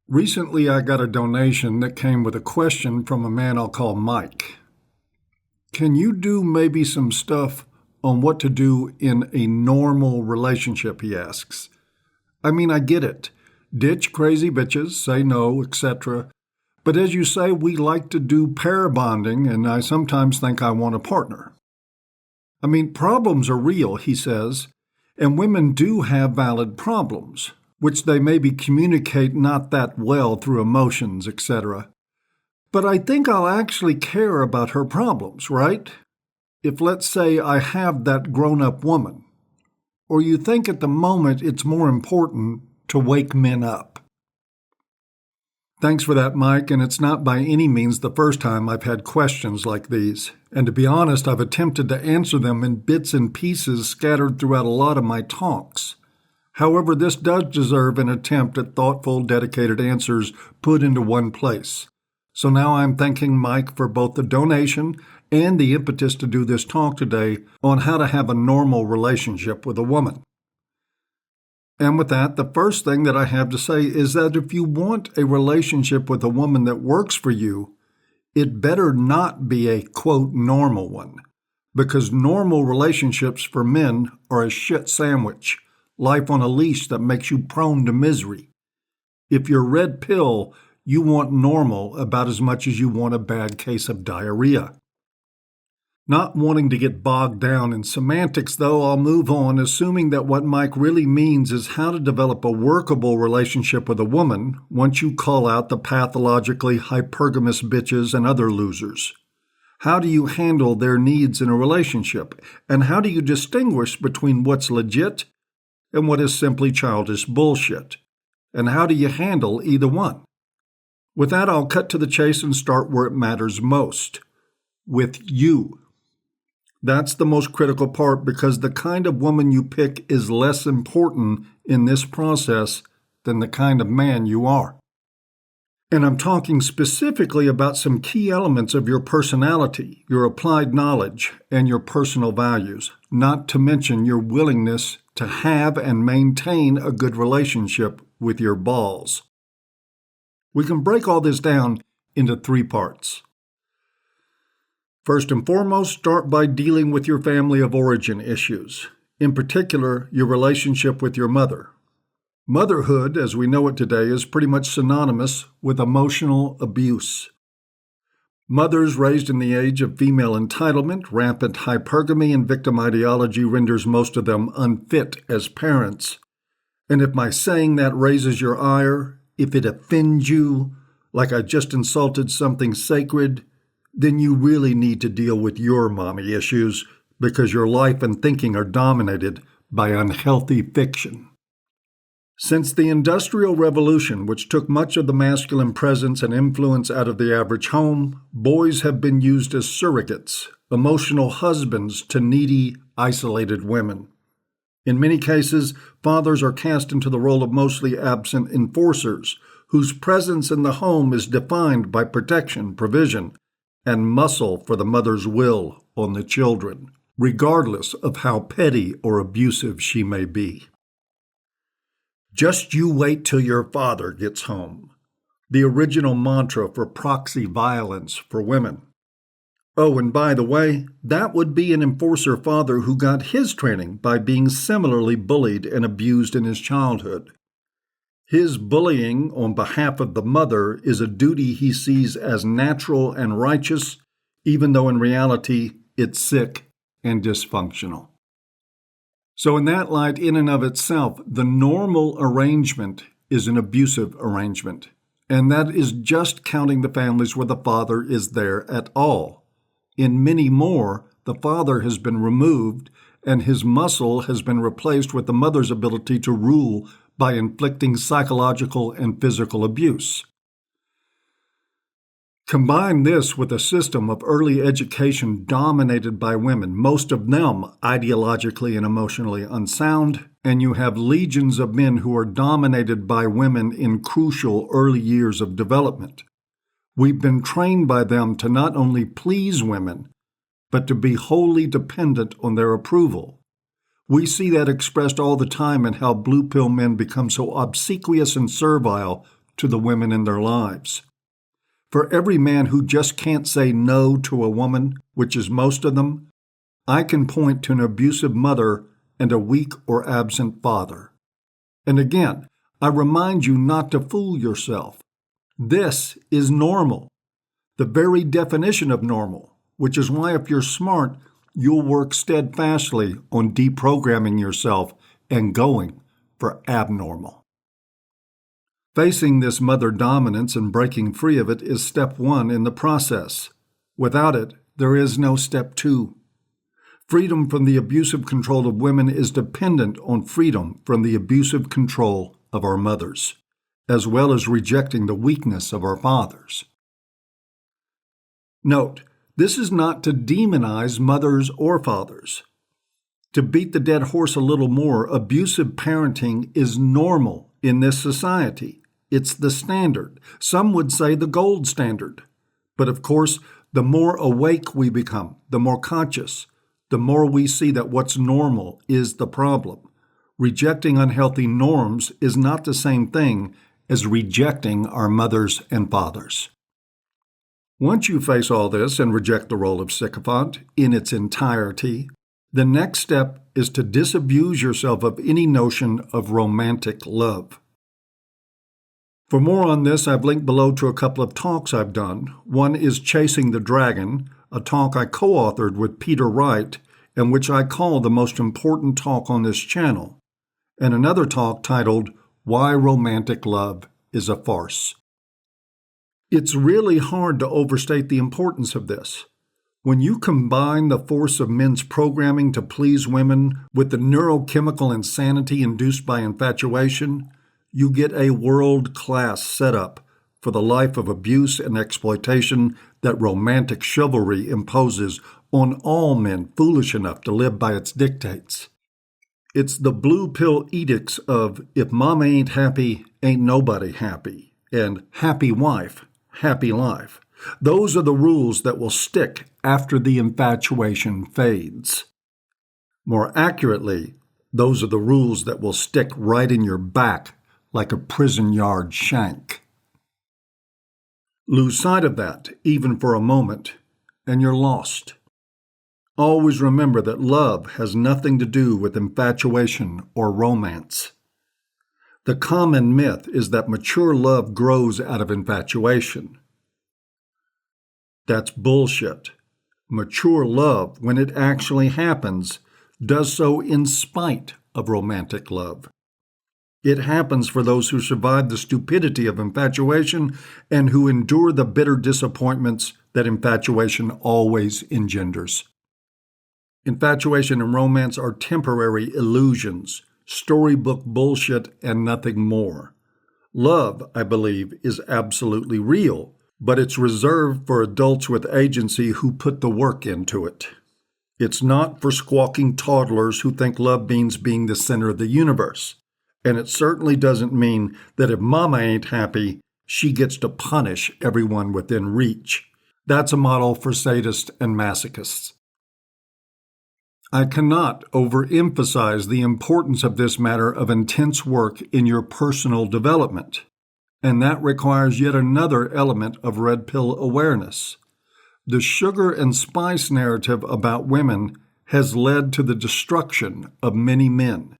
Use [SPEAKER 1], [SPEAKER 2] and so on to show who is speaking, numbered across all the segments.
[SPEAKER 1] Recently, I got a donation that came with a question from a man I'll call Mike. Can you do maybe some stuff on what to do in a normal relationship, he asks. I mean, I get it. Ditch crazy bitches, say no, etc. But as you say, we like to do pair bonding, and I sometimes think I want a partner. I mean, problems are real, he says, and women do have valid problems, which they maybe communicate not that well through emotions, etc. But I think I'll actually care about her problems, right? If, let's say, I have that grown-up woman. Or you think at the moment it's more important to wake men up. Thanks for that, Mike, and it's not by any means the first time I've had questions like these. And to be honest, I've attempted to answer them in bits and pieces scattered throughout a lot of my talks. However, this does deserve an attempt at thoughtful, dedicated answers put into one place. So now I'm thanking Mike for both the donation and the impetus to do this talk today on how to have a normal relationship with a woman. And with that, the first thing that I have to say is that if you want a relationship with a woman that works for you, it better not be a, quote, normal one, because normal relationships for men are a shit sandwich, life on a leash that makes you prone to misery. If you're red pill, you want normal about as much as you want a bad case of diarrhea. Not wanting to get bogged down in semantics, though, I'll move on, assuming that what Mike really means is how to develop a workable relationship with a woman once you call out the pathologically hypergamous bitches and other losers. How do you handle their needs in a relationship? And how do you distinguish between what's legit and what is simply childish bullshit? And how do you handle either one? With that, I'll cut to the chase and start where it matters most, with you. That's the most critical part because the kind of woman you pick is less important in this process than the kind of man you are. And I'm talking specifically about some key elements of your personality, your applied knowledge, and your personal values, not to mention your willingness to have and maintain a good relationship with your balls. We can break all this down into 3 parts. First and foremost, start by dealing with your family of origin issues, in particular, your relationship with your mother. Motherhood, as we know it today, is pretty much synonymous with emotional abuse. Mothers raised in the age of female entitlement, rampant hypergamy, and victim ideology renders most of them unfit as parents. And if my saying that raises your ire, if it offends you, like I just insulted something sacred, then you really need to deal with your mommy issues because your life and thinking are dominated by unhealthy fiction. Since the Industrial Revolution, which took much of the masculine presence and influence out of the average home, boys have been used as surrogates, emotional husbands to needy, isolated women. In many cases, fathers are cast into the role of mostly absent enforcers, whose presence in the home is defined by protection, provision, and muscle for the mother's will on the children, regardless of how petty or abusive she may be. Just you wait till your father gets home. The original mantra for proxy violence for women. Oh, and by the way, that would be an enforcer father who got his training by being similarly bullied and abused in his childhood. His bullying on behalf of the mother is a duty he sees as natural and righteous, even though in reality it's sick and dysfunctional. So in that light, in and of itself, the normal arrangement is an abusive arrangement, and that is just counting the families where the father is there at all. In many more, the father has been removed, and his muscle has been replaced with the mother's ability to rule by inflicting psychological and physical abuse. Combine this with a system of early education dominated by women, most of them ideologically and emotionally unsound, and you have legions of men who are dominated by women in crucial early years of development. We've been trained by them to not only please women, but to be wholly dependent on their approval. We see that expressed all the time in how blue pill men become so obsequious and servile to the women in their lives. For every man who just can't say no to a woman, which is most of them, I can point to an abusive mother and a weak or absent father. And again, I remind you not to fool yourself. This is normal, the very definition of normal, which is why if you're smart, you'll work steadfastly on deprogramming yourself and going for abnormal. Facing this mother dominance and breaking free of it is step 1 in the process. Without it, there is no step 2. Freedom from the abusive control of women is dependent on freedom from the abusive control of our mothers, as well as rejecting the weakness of our fathers. Note, this is not to demonize mothers or fathers. To beat the dead horse a little more, abusive parenting is normal in this society. It's the standard. Some would say the gold standard. But of course, the more awake we become, the more conscious, the more we see that what's normal is the problem. Rejecting unhealthy norms is not the same thing as rejecting our mothers and fathers. Once you face all this and reject the role of sycophant in its entirety, the next step is to disabuse yourself of any notion of romantic love. For more on this, I've linked below to a couple of talks I've done. One is Chasing the Dragon, a talk I co-authored with Peter Wright, and which I call the most important talk on this channel, and another talk titled Why Romantic Love is a Farce. It's really hard to overstate the importance of this. When you combine the force of men's programming to please women with the neurochemical insanity induced by infatuation, you get a world-class setup for the life of abuse and exploitation that romantic chivalry imposes on all men foolish enough to live by its dictates. It's the blue pill edicts of if mama ain't happy, ain't nobody happy, and happy wife, happy life. Those are the rules that will stick after the infatuation fades. More accurately, those are the rules that will stick right in your back like a prison yard shank. Lose sight of that, even for a moment, and you're lost. Always remember that love has nothing to do with infatuation or romance. The common myth is that mature love grows out of infatuation. That's bullshit. Mature love, when it actually happens, does so in spite of romantic love. It happens for those who survive the stupidity of infatuation and who endure the bitter disappointments that infatuation always engenders. Infatuation and romance are temporary illusions, storybook bullshit, and nothing more. Love, I believe, is absolutely real, but it's reserved for adults with agency who put the work into it. It's not for squawking toddlers who think love means being the center of the universe. And it certainly doesn't mean that if mama ain't happy, she gets to punish everyone within reach. That's a model for sadists and masochists. I cannot overemphasize the importance of this matter of intense work in your personal development, and that requires yet another element of red pill awareness. The sugar and spice narrative about women has led to the destruction of many men.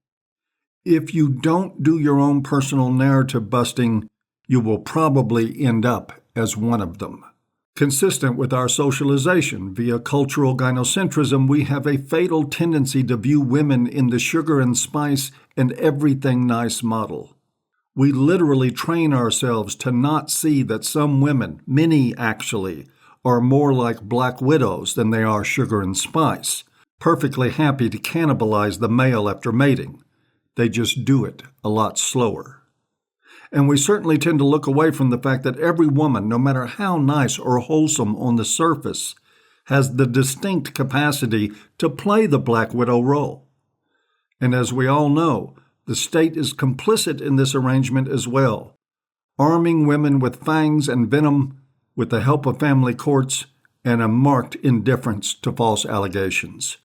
[SPEAKER 1] If you don't do your own personal narrative busting, you will probably end up as one of them. Consistent with our socialization via cultural gynocentrism, we have a fatal tendency to view women in the sugar and spice and everything nice model. We literally train ourselves to not see that some women, many actually, are more like black widows than they are sugar and spice, perfectly happy to cannibalize the male after mating. They just do it a lot slower. And we certainly tend to look away from the fact that every woman, no matter how nice or wholesome on the surface, has the distinct capacity to play the black widow role. And as we all know, the state is complicit in this arrangement as well, arming women with fangs and venom with the help of family courts and a marked indifference to false allegations.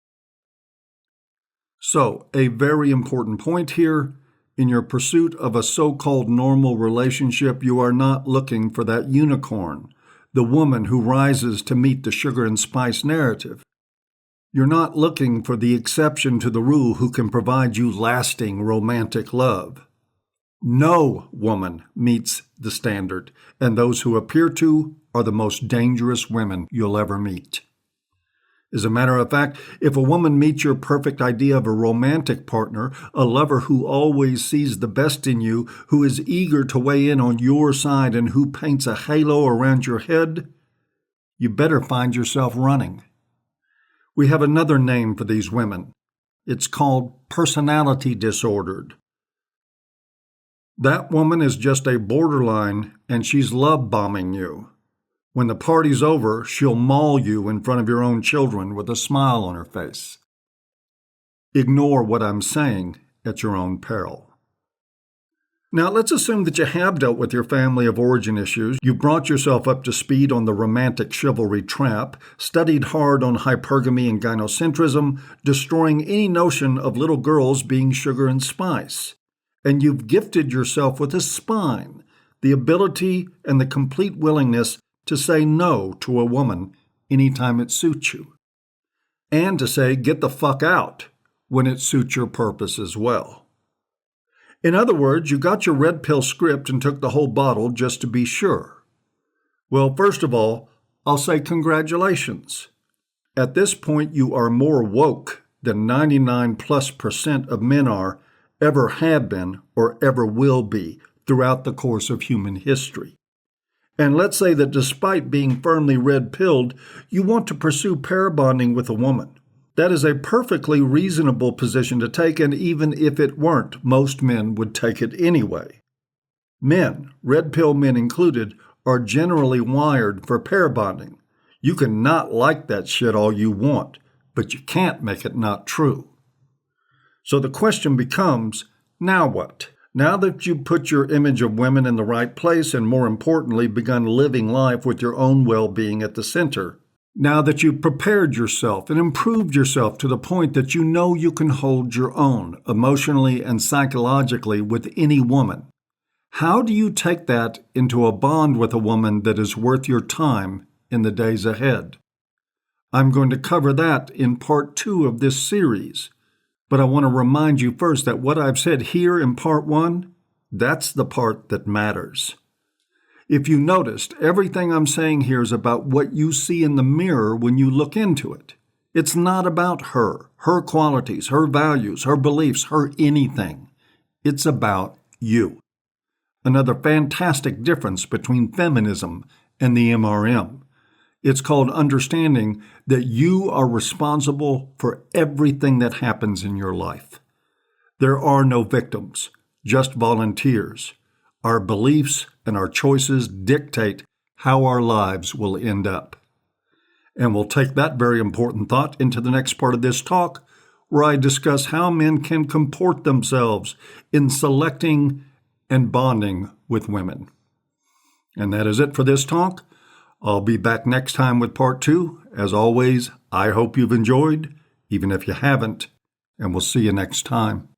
[SPEAKER 1] So, a very important point here, In your pursuit of a so-called normal relationship, you are not looking for that unicorn, the woman who rises to meet the sugar and spice narrative. You're not looking for the exception to the rule who can provide you lasting romantic love. No woman meets the standard, and those who appear to are the most dangerous women you'll ever meet. As a matter of fact, if a woman meets your perfect idea of a romantic partner, a lover who always sees the best in you, who is eager to weigh in on your side, and who paints a halo around your head, you better find yourself running. We have another name for these women. It's called personality disordered. That woman is just a borderline, and she's love-bombing you. When the party's over, she'll maul you in front of your own children with a smile on her face. Ignore what I'm saying at your own peril. Now, let's assume that you have dealt with your family of origin issues. You brought yourself up to speed on the romantic chivalry trap, studied hard on hypergamy and gynocentrism, destroying any notion of little girls being sugar and spice. And you've gifted yourself with a spine, the ability and the complete willingness to say no to a woman anytime it suits you, and to say get the fuck out when it suits your purpose as well. In other words, you got your red pill script and took the whole bottle just to be sure. Well, first of all, I'll say congratulations. At this point, you are more woke than 99+% of men are, ever have been, or ever will be throughout the course of human history. And let's say that despite being firmly red-pilled, you want to pursue pair bonding with a woman. That is a perfectly reasonable position to take, and even if it weren't, most men would take it anyway. Men, red pill men included, are generally wired for pair bonding. You can not like that shit all you want, but you can't make it not true. So the question becomes, now what? Now that you've put your image of women in the right place and, more importantly, begun living life with your own well-being at the center, now that you've prepared yourself and improved yourself to the point that you know you can hold your own emotionally and psychologically with any woman, how do you take that into a bond with a woman that is worth your time in the days ahead? I'm going to cover that in part 2 of this series. But I want to remind you first that what I've said here in part 1, that's the part that matters. If you noticed, everything I'm saying here is about what you see in the mirror when you look into it. It's not about her qualities, her values, her beliefs, her anything. It's about you. Another fantastic difference between feminism and the MRM. It's called understanding that you are responsible for everything that happens in your life. There are no victims, just volunteers. Our beliefs and our choices dictate how our lives will end up. And we'll take that very important thought into the next part of this talk, where I discuss how men can comport themselves in selecting and bonding with women. And that is it for this talk. I'll be back next time with part 2. As always, I hope you've enjoyed, even if you haven't, and we'll see you next time.